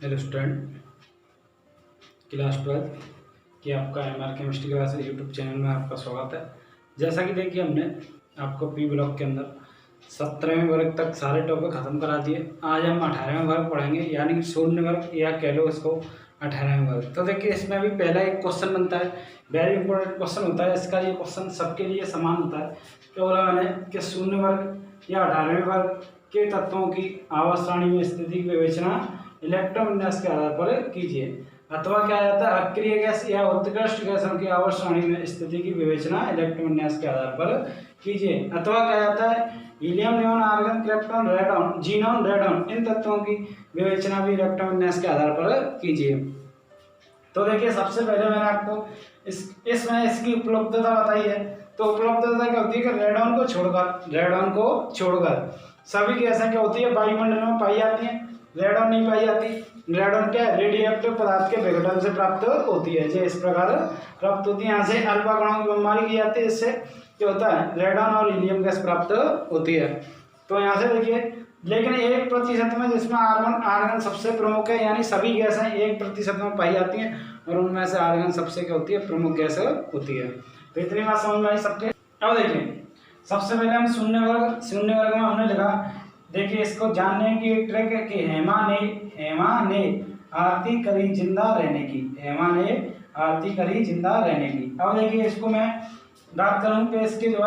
Hello student, class 12 की आपका MR chemistry classes YouTube channel में आपका स्वागत है। जैसा कि देखिए, हमने आपको पी ब्लॉक के अंदर 17वें वर्ग तक सारे टॉपिक खत्म करा दिए। आज हम 18वें वर्ग पढ़ेंगे, यानी कि शून्य वर्ग या कह लो इसको 18वें वर्ग। तो देखिए, इसमें अभी पहला एक क्वेश्चन बनता है, वेरी इंपॉर्टेंट क्वेश्चन होता है। इसका ये क्वेश्चन सबके लिए समान होता है। तो बोला मैंने कि शून्य वर्ग या 18वें वर्ग के तत्वों की आवर्त सारणी में स्थिति की विवेचना इलेक्ट्रॉन विन्यास के आधार पर कीजिए। अथवा क्या जाता है, अक्रिय गैस या उत्कृष्ट गैसों की आवर्त सारणी में स्थिति की विवेचना इलेक्ट्रॉन विन्यास के आधार पर कीजिए। अथवा क्या जाता है, helium, neon, argon, krypton, radon, xenon, radon, इन तत्वों की विवेचना भी इलेक्ट्रॉन विन्यास के आधार पर कीजिए। तो देखिए, सबसे पहले मैंने आपको इसमें इसकी उपलब्धता बताई है। तो उपलब्धता क्या होती है कि रेडॉन को छोड़कर सभी गैसें क्या होती है, वायुमंडल में पाई जाती हैं। रेडॉन नहीं पाई जाती। रेडॉन क्या है, रेडियो एक्टिव पदार्थ के विघटन से प्राप्त होती है। जो इस प्रकार प्राप्त होती है। यहाँ से अल्फा कणों की बमबारी की जाती है। इससे क्या होता है, रेडॉन और हीलियम गैस प्राप्त होती है। तो यहाँ से देखिए, लेकिन 1% में, जिसमें आर्गन सबसे प्रमुख है, यानी सभी गैसें 1% में पाई जाती हैं और उनमें से आर्गन सबसे क्या होती है, प्रमुख गैस होती है। तो इतनी बात समझ में आई सबके। अब देखिए, सबसे पहले हम शून्य वर्ग में हमने लिखा, देखिए इसको जानने की ट्रिक है कि हेमा ने आरती करी जिंदा रहने की। हेमा ने आरती करी जिंदा रहने की। अब देखिए, इसको मैं बात करूं कि इसके जो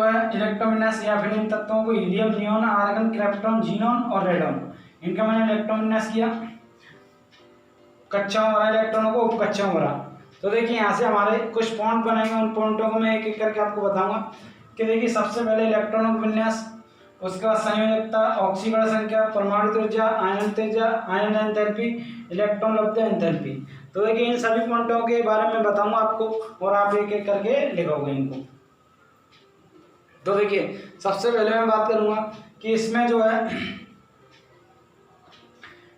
है इलेक्ट्रॉन विन्यास या फिर इन तत्वों को helium, neon, argon, krypton, xenon और रेडॉन, इनका मैंने इलेक्ट्रॉन विन्यास किया। कच्चा हो रहा इलेक्ट्रॉनों को, उपकच्चा हो रहा। तो देखिए, यहाँ से हमारे कुछ पॉइंट बनेंगे, उन पॉइंटों को मैं एक एक करके आपको बताऊंगा। कि देखिए, सबसे पहले इलेक्ट्रॉनों का विन्यास, उसके बाद संयोजकता, ऑक्सीकरण संख्या, परमाणु त्रिज्या, आयन एंथैल्पी, इलेक्ट्रॉन लब्धता, एंथैल्पी। तो देखिए, इन सभी पॉइंटों के बारे में बताऊंगा आपको और आप एक एक करके लिखोगे इनको। तो देखिए, सबसे पहले मैं बात करूंगा कि इसमें जो है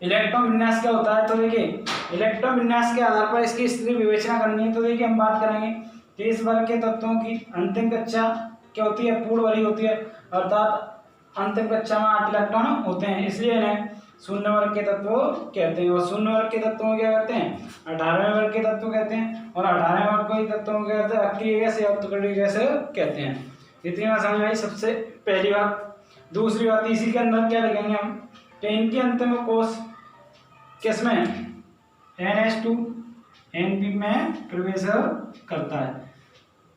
इलेक्ट्रॉन विन्यास क्या होता है। तो देखिए, इलेक्ट्रॉन विन्यास के आधार पर इसकी स्थिति विवेचना करनी है। तो देखिए, हम बात करेंगे कि इस वर्ग के तत्वों की अंतिम कक्षा क्या होती है, पूर्ण भरी होती है। अर्थात अंतिम कक्षा में 8 इलेक्ट्रॉन होते हैं, इसलिए इन्हें शून्य वर्ग के तत्व कहते हैं। और शून्य वर्ग के तत्वों क्या कहते हैं, 18वें वर्ग के तत्व कहते हैं। और 18वें वर्ग के तत्वों को कहते हैं अक्रिय गैस या उत्कृष्ट गैस कहते हैं। इतनी बात समझ आई सबसे पहली बात। दूसरी बात, इसी के अंदर क्या लिखेंगे हम कि इनकी अंतिम कोष किसमें, NH2 NP में प्रवेश करता है,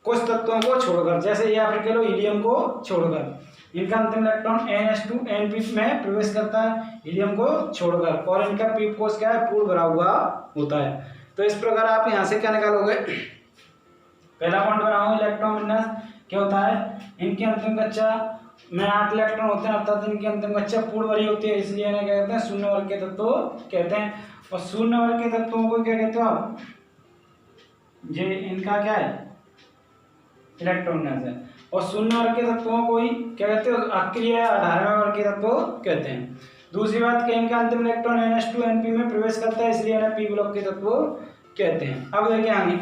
कुछ तत्वों को छोड़कर, जैसे या फिर कह लो हीलियम को छोड़कर। इनका अंतिम इलेक्ट्रॉन NH2 NP में प्रवेश करता है, हीलियम को छोड़कर। और इनका पी कोष क्या है, पूर्ण भरा हुआ होता है। तो इस प्रकार आप यहाँ से क्या निकालोगे, पहला पॉइंट बनाओ, इलेक्ट्रॉन विन्यास क्या होता है, इनकी अंतिम कक्षा में 8 इलेक्ट्रॉन होते हैं, अर्थात इनकी अंतिम कक्षा पूर्ण भरी होती है, इसलिए इन्हें क्या कहते हैं, शून्य वर्ग के तत्व कहते हैं। और शून्य वर्ग के तत्वों को क्या कहते हो आप, ये इनका क्या है, इलेक्ट्रॉन विन्यास है। और शून्य वर्ग के तत्वों को ही क्या कहते हो, अक्रिय 18वें वर्ग के तत्व कहते हैं। दूसरी बात कि इनका अंतिम इलेक्ट्रॉन NH2 NP में प्रवेश करता है, इसलिए इन्हें पी ब्लॉक के तत्व कहते हैं। अब देखिए आगे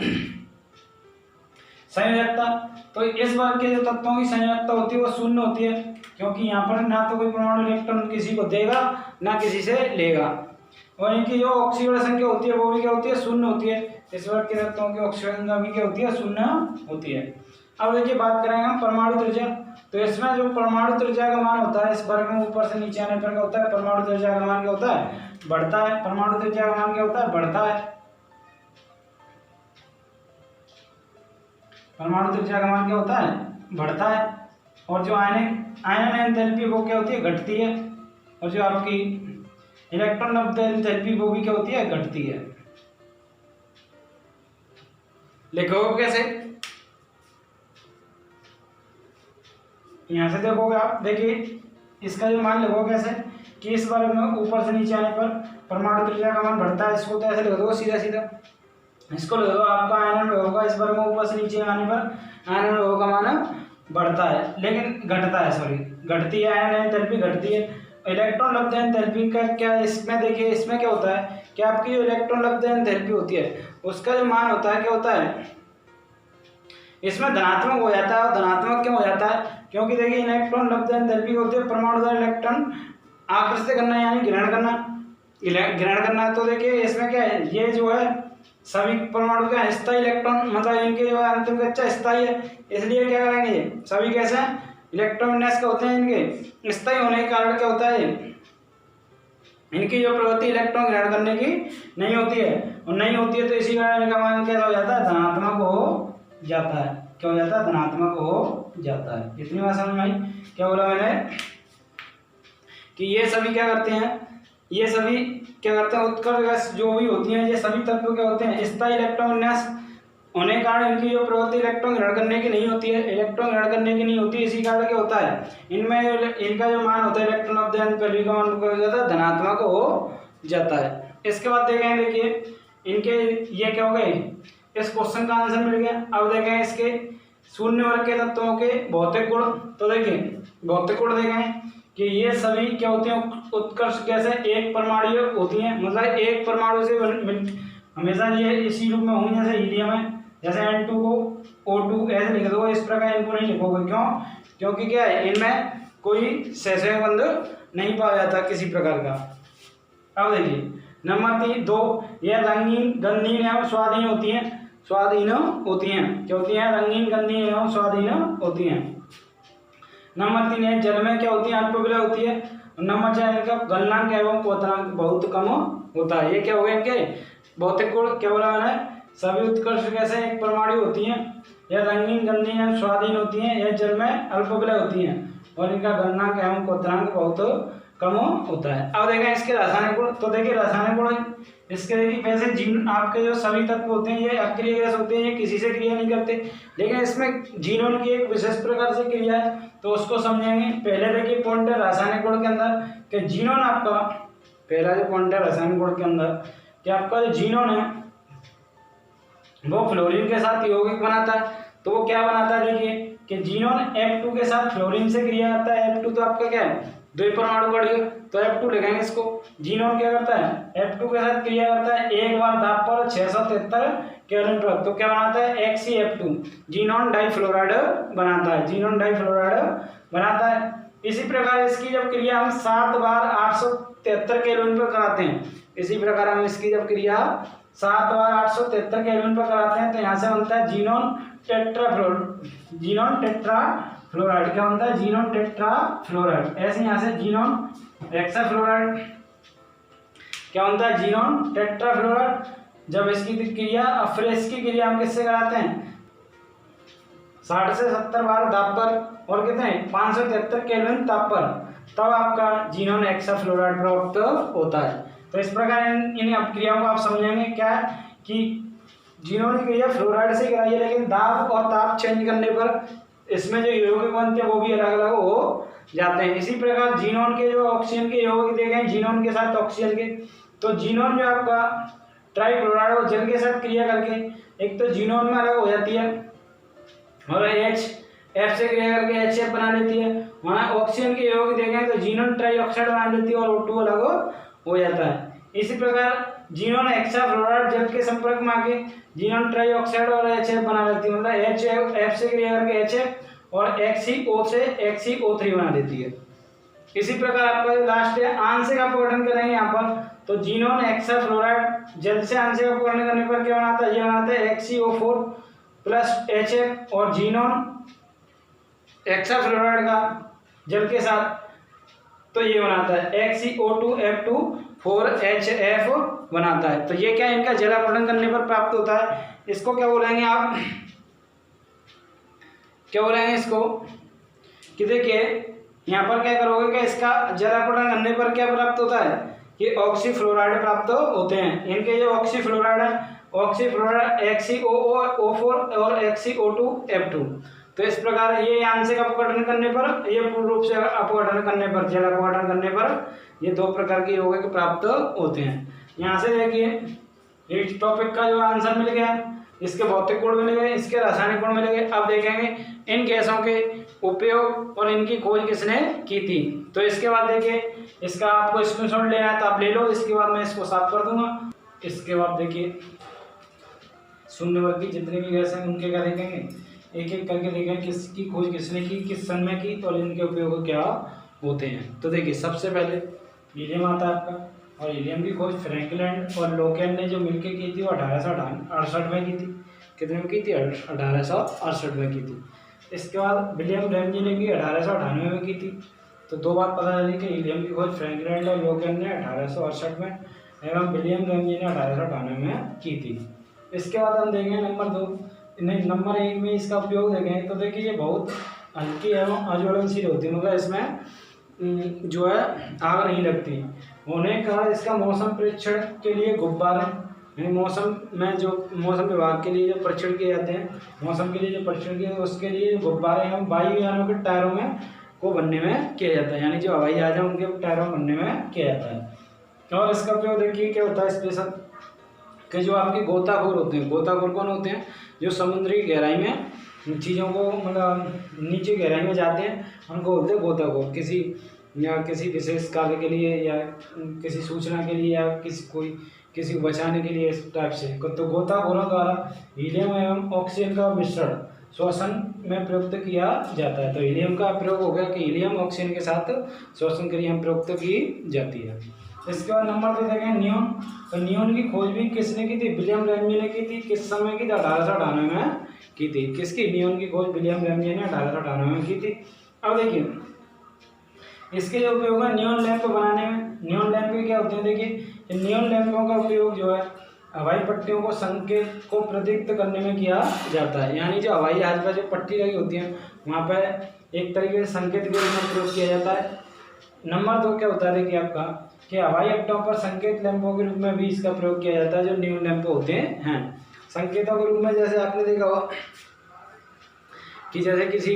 संयोजकता। तो इस वर्ग के जो तत्वों की संयोजकता होती है वो शून्य होती है, क्योंकि यहाँ पर ना तो कोई परमाणु इलेक्ट्रॉन किसी को देगा ना किसी से लेगा। और इनकी जो ऑक्सीकरण संख्या होती है वो भी क्या होती है, शून्य होती है। इस वर्ग के तत्वों की ऑक्सीकरण संख्या भी क्या होती है, शून्य होती है। अब देखिए, बात करेंगे हम परमाणु त्रिज्या। तो इसमें जो परमाणु त्रिज्या का मान होता है, इस वर्ग में ऊपर से नीचे आने पर क्या होता है, परमाणु त्रिज्या का मान क्या होता है, बढ़ता है। परमाणु त्रिज्या का मान क्या होता है, बढ़ता है। परमाणु त्रिज्या का मान क्या होता है, बढ़ता है। और जो आयन एंथैल्पी वो क्या होती है, घटती है। और जो आपकी इलेक्ट्रॉन लब्धता एंथैल्पी वो भी क्या होती है, घटती है। लिखोगे कैसे, यहां से देखोगे आप। देखिए, इसका जो मान लिखोगे कैसे कि इस वर्ग में ऊपर से नीचे आने पर परमाणु त्रिज्या का मान बढ़ता है। इसको तो ऐसे लिख दो सीधा सीधा, इसको लिख दो, आपका आयनन होगा इस वर्ग में ऊपर से नीचे आने पर आयनन का मान बढ़ता है, लेकिन घटता है, सॉरी घटती है। आयन एंथैल्पी घटती है। इलेक्ट्रॉन लब्धता एंथैल्पी का क्या, इसमें देखिए, इसमें क्या होता है कि आपकी जो इलेक्ट्रॉन लब्धता एंथैल्पी होती है उसका जो मान होता है क्या होता है, इसमें धनात्मक हो जाता है। और धनात्मक क्यों हो जाता है, क्योंकि देखिए इलेक्ट्रॉन लब्धता एंथैल्पी होती है परमाणु द्वारा इलेक्ट्रॉन आकृष्ट करना यानी ग्रहण करना, ग्रहण करना। तो देखिए इसमें क्या है, ये जो है सभी परमाणु का स्थायी इलेक्ट्रॉन, मतलब इनके जो है अंतिम कक्षा स्थायी है, इसलिए क्या करेंगे, सभी कैसे इलेक्ट्रॉन विन्यास का होते हैं, इनके स्थायी होने के कारण क्या होता है, इनकी जो प्रवृत्ति इलेक्ट्रॉन ग्रहण करने की नहीं होती है, और नहीं होती है तो इसी कारण इनका मान क्या हो जाता है, धनात्मक हो जाता है। क्या हो जाता है, धनात्मक हो जाता है। इतनी बात समझ में आई। क्या बोला मैंने कि ये सभी क्या करते हैं, ये सभी क्या करते हैं, उत्कर्ष गैस जो भी होती हैं, ये सभी तत्व क्या होते हैं, स्थायी इलेक्ट्रॉन विन्यास होने के कारण इनकी जो प्रवृत्ति इलेक्ट्रॉन ग्रहण करने की नहीं होती है, इलेक्ट्रॉन ग्रहण करने की नहीं होती, इसी कारण क्या होता है, इनमें इनका जो मान होता है इलेक्ट्रॉन ऑफ द वैल्यू का मान क्या हो जाता है, धनात्मक हो जाता है। इसके बाद देखेंगे, देखिए इनके ये क्या हो गए, इस क्वेश्चन का आंसर मिल गया। अब देखें इसके शून्य वर्ग के तत्वों के भौतिक गुण। तो देखिए भौतिक गुण देखें कि ये सभी क्या होते हैं, उत्कर्ष गैस है, एक परमाणु होती हैं, मतलब एक परमाणु से हमेशा ये इसी रूप में होंगे, जैसे हीलियम है, जैसे N2 को O2 ऐसे लिख दो, इस प्रकार इनको नहीं लिखोगे। क्यों, क्योंकि क्या है, इनमें कोई सहसंयोग बंध नहीं पाया जाता किसी प्रकार का। अब देखिए नंबर 2, यह रंगीन, गंधीन एवं स्वाधीन होती हैं, स्वाधीन होती हैं, क्या होती हैं, रंगीन, गंधीन एवं स्वाधीन होती हैं। नंबर 3 है, जल में क्या होती है, अल्पविलय होती है। नंबर 4 इनका गलनांक एवं क्वथनांक बहुत कम होता है। ये क्या हो गए इनके भौतिक गुण। क्या बोला मैंने, सभी उत्कर्ष गैसें एक परमाणु होती हैं, यह रंगीन, गंधीन एवं स्वाधीन होती हैं, यह जल में अल्पविलय होती हैं, और इनका गलनांक एवं क्वथनांक बहुत कम होता है। अब देखें इसके रासायनिक गुण। तो देखिए रासायनिक गुण इसके देखिए, वैसे जिन आपके जो सभी तत्व होते हैं ये अक्रिय गैस होते हैं, ये किसी से क्रिया नहीं करते, लेकिन इसमें जीनोन की एक विशेष प्रकार से क्रिया है, तो उसको समझेंगे। पहले देखिए पॉइंट है रासायनिक गुण के अंदर कि जीनोन आपका, पहला जो पॉइंट है रासायनिक गुण के अंदर कि आपका जो जीनोन है वो फ्लोरीन के साथ यौगिक बनाता है। तो वो क्या बनाता है, देखिए कि जीनोन F2 के साथ फ्लोरीन से क्रिया करता है। F2 तो आपका क्या है, दो परमाणु बढ़ गए, तो F2 लिखेंगे इसको। जीनोन क्या करता है, F2 के साथ क्रिया करता है, एक बार दाब पर 673 केल्विन पर, तो क्या बनाता है, XeF2, जीनोन डाइफ्लोराइड बनाता है, जीनोन डाइफ्लोराइड बनाता है। इसी प्रकार इसकी जब क्रिया हम 7 बार 873 केल्विन पर कराते हैं, इसी प्रकार हम इसकी जब क्रिया 7 बार 873 केल्विन पर कराते हैं, तो यहाँ से बनता है जीनोन टेट्राफ्लोराइड। क्या बनता है, जीनोन टेट्राफ्लोराइड। ऐसे यहाँ से जीनोन हेक्साफ्लोराइड क्या बनता है, जीनोन टेट्राफ्लोराइड। जब इसकी क्रिया, अब फिर इसकी क्रिया हम किससे कराते हैं, 60 से 70 बार दाब पर और कितने 573 केल्विन ताप पर, तब आपका जीनोन हेक्साफ्लोराइड प्राप्त होता है। तो इस प्रकार इन क्रियाओं को आप समझेंगे क्या कि जीनोन की क्रिया फ्लोराइड से कराई है, लेकिन दाब और ताप चेंज करने पर इसमें जो यौगिक बनते हैं वो भी अलग अलग हो जाते हैं। इसी प्रकार जीनोन के जो ऑक्सीजन के यौगिक दिए गए जीनोन के साथ ऑक्सीजन के, तो जीनोन जो आपका ट्राइक्लोराइड और जल के साथ क्रिया करके एक तो जीनोन में अलग हो जाती है, और F से क्रिया करके HF बना लेती है। वहाँ ऑक्सीजन के यौगिक दिए गए तो जीनोन ट्राइऑक्साइड बना लेती है और O2 अलग हो जाता है। इसी प्रकार जीनोन हेक्साफ्लोराइड जल के संपर्क में आके जीनोन ट्राइऑक्साइड और HF बना लेती है, मतलब F से क्रिया करके HF और XeO से XeO3 बना देती है। इसी प्रकार आपका लास्ट है आंशिक अपघटन करेंगे यहाँ पर, तो जीनोन हेक्साफ्लोराइड जल से आंशिक अपघटन करने पर क्या बनाता है, ये बनाता है XeO4 प्लस HF, और जीनोन हेक्साफ्लोराइड का जल के साथ तो ये बनाता है XeO2F2 4HF बनाता है। तो ये क्या इनका जल अपघटन करने पर प्राप्त होता है। इसको क्या बोलेंगे आप, क्या बोलेंगे इसको कि देखिए यहाँ पर क्या करोगे कि इसका जल अपघटन करने पर क्या प्राप्त होता है कि ऑक्सीफ्लोराइड प्राप्त होते हैं। इनके जो ऑक्सीफ्लोराइड है, ऑक्सीफ्लोराइड XeO4 और XeO2F2। तो इस प्रकार ये आंशिक अपघटन करने पर, ये पूर्ण रूप से अपघटन करने पर, जल अपघटन करने पर ये दो प्रकार के यौगिक प्राप्त होते हैं। यहाँ से देखिए इस टॉपिक का जो आंसर मिल गया, इसके भौतिक गुण मिल गए, इसके रासायनिक गुण मिल गए। अब देखेंगे इन गैसों के उपयोग और इनकी खोज किसने की थी। तो इसके बाद देखिए इसका आपको स्क्रीनशॉट लेना है तो आप ले लो, इसके बाद मैं इसको साफ कर दूंगा। इसके बाद देखिए शून्य वर्ग की जितनी भी गैस हैं उनके क्या देखेंगे, एक एक करके देखेंगे किसकी खोज किसने की, किस सन में की और इनके उपयोग क्या होते हैं। तो देखिए सबसे पहले हीलियम आता है आपका, और हीलियम की खोज फ्रैंकलिन और लोकेन ने जो मिलकर की थी वो 1868 में की थी। कितने में की थी? 1868 में की थी। इसके बाद विलियम रैमजे ने भी 1898 में की थी। तो दो बात पता चली कि हीलियम की खोज फ्रैंकलिन और लोकेन ने 1868 में एवं विलियम रैमजे ने 1898 में की थी। इसके बाद हम देखेंगे नंबर 2, नहीं नंबर 1 में इसका उपयोग देखें तो देखिए ये बहुत हल्की एवं अज्वलनशील होती है, मतलब इसमें जो है आग नहीं लगती। होने का इसका मौसम परीक्षण के लिए गुब्बारे, मौसम में जो मौसम विभाग के लिए जो परीक्षण किए जाते हैं, मौसम के लिए जो परीक्षण किए उसके लिए गुब्बारे एवं वायुयानों के टायरों में को बनने में किया जाता है, यानी जो हवाई जहाज है उनके टायरों में बनने में किया जाता है। और इसका उपयोग देखिए क्या होता है स्पेशल, कि जो आपके गोताखोर होते हैं, गोताखोर कौन होते हैं? जो समुद्री गहराई में चीज़ों को मतलब नीचे गहराई में जाते हैं उनको बोलते हैं गोताखोर। किसी विशेष कार्य के लिए या किसी सूचना के लिए या किसी को बचाने के लिए इस टाइप से। तो गोताखोरों द्वारा हीलियम एवं ऑक्सीजन का मिश्रण श्वसन में प्रयुक्त किया जाता है। तो हीलियम का प्रयोग हो गया कि हीलियम ऑक्सीजन के साथ श्वसन क्रिया में प्रयुक्त की जाती है। इसके बाद नंबर 2 देखें नियोन। तो नियोन की खोज भी किसने की थी? विलियम रैमजे ने की थी। किस समय की थी? 1898 में की थी। किसकी? नियोन की खोज विलियम रैमजे ने 1898 में की थी। अब देखिए इसके जो उपयोग है नियोन लैंप बनाने में। नियोन लैंप क्या होते हैं? देखिए नियोन लैंपों का उपयोग जो है हवाई पट्टियों को संकेत को प्रदीप्त करने में किया जाता है, यानी जो हवाई जहाज पर जो पट्टी लगी होती है वहाँ पर एक तरीके से संकेत के रूप में प्रयोग किया जाता है। नंबर 2 क्या होता है देखिए आपका कि हवाई अड्डों पर संकेत लैंपों के रूप में भी इसका प्रयोग किया जाता है, जो नियोन लैंप होते हैं संकेतों के रूप में। जैसे आपने देखा होगा कि जैसे किसी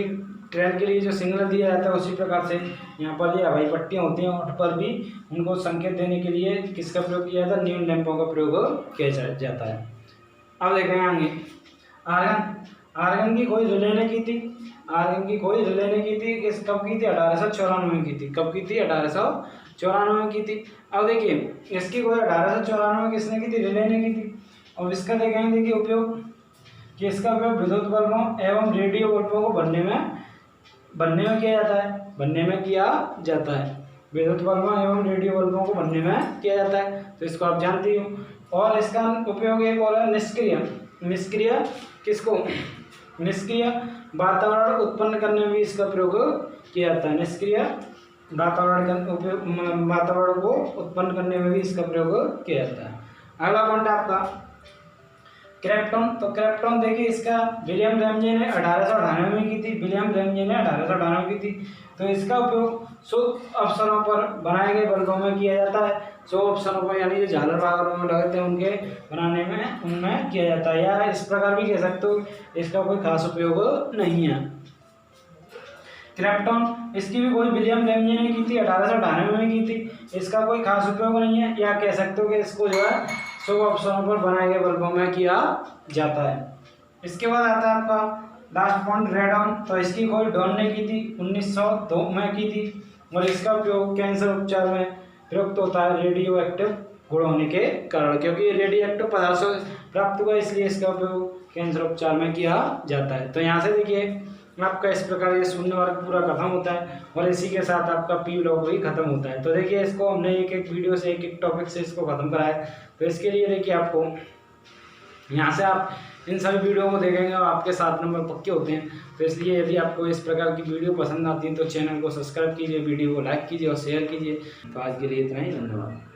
ट्रेन के लिए जो सिग्नल दिया जाता है उसी प्रकार से यहाँ पर ये हवाई पट्टियाँ होती हैं उन पर भी उनको संकेत देने के लिए किसका प्रयोग किया जाता है? नियोन लैंपों का प्रयोग किया जाता है। अब देखेंगे आगे आर्गन की खोज रिले ने की थी। आर्गन की खोज रिले ने की थी। कब की थी? 1894 में की थी। कब की थी? 1894 में की थी। अब देखिए इसकी खोज 1894 में किसने की थी? रिले ने की थी। और इसका देखेंगे देखिए उपयोग कि इसका उपयोग विद्युत बल्बों एवं रेडियो बल्बों को बनने में किया जाता है। विद्युत बल्बों एवं रेडियो बल्बों को बनने में किया जाता है, तो इसको आप जानते हो। और इसका उपयोग एक और है निष्क्रिय किसको? निष्क्रिय वातावरण उत्पन्न करने में भी इसका प्रयोग किया जाता है। निष्क्रिय वातावरण को उत्पन्न करने में भी इसका प्रयोग किया जाता है। अगला पॉइंट आपका क्रेप्टॉन। तो क्रेप्टॉन देखिए इसका विलियम रैमजे ने 1898 में की थी। विलियम रैमजे ने 1898 में की थी। तो इसका उपयोग शुभ अवसरों पर बनाए गए बल्बों में किया जाता है। शुभ अवसरों पर यानी जो झालर वागरों में लगते हैं उनके बनाने में उनमें किया जाता है, या इस प्रकार भी कह सकते हो इसका कोई खास उपयोग नहीं है। क्रेप्टॉन इसकी भी कोई विलियम रैमजे ने की थी, 1898 में की थी। इसका कोई खास उपयोग नहीं है, या कह सकते हो कि इसको जो है शुभ अवसरों पर बनाए गए बल्बों में किया जाता है। इसके बाद आता है आपका लास्ट पॉइंट रेडॉन। तो इसकी खोज डॉन ने की थी, 1902 में की थी। और इसका उपयोग कैंसर उपचार में प्रयुक्त होता है रेडियो एक्टिव गुण होने के कारण, क्योंकि रेडियो एक्टिव पदार्थ से प्राप्त हुआ इसलिए इसका उपयोग कैंसर उपचार में किया जाता है। तो यहाँ से देखिए आपका इस प्रकार ये शून्य वर्ग पूरा खत्म होता है और इसी के साथ आपका पी ब्लॉक भी खत्म होता है। तो देखिए इसको हमने एक एक वीडियो से एक एक टॉपिक से इसको खत्म कराया। तो इसके लिए देखिए आपको यहाँ से आप इन सभी वीडियो को देखेंगे और आपके 7 नंबर पक्के होते हैं। तो इसलिए यदि आपको इस प्रकार की वीडियो पसंद आती है तो चैनल को सब्सक्राइब कीजिए, वीडियो को लाइक कीजिए और शेयर कीजिए। तो आज के लिए इतना ही, धन्यवाद।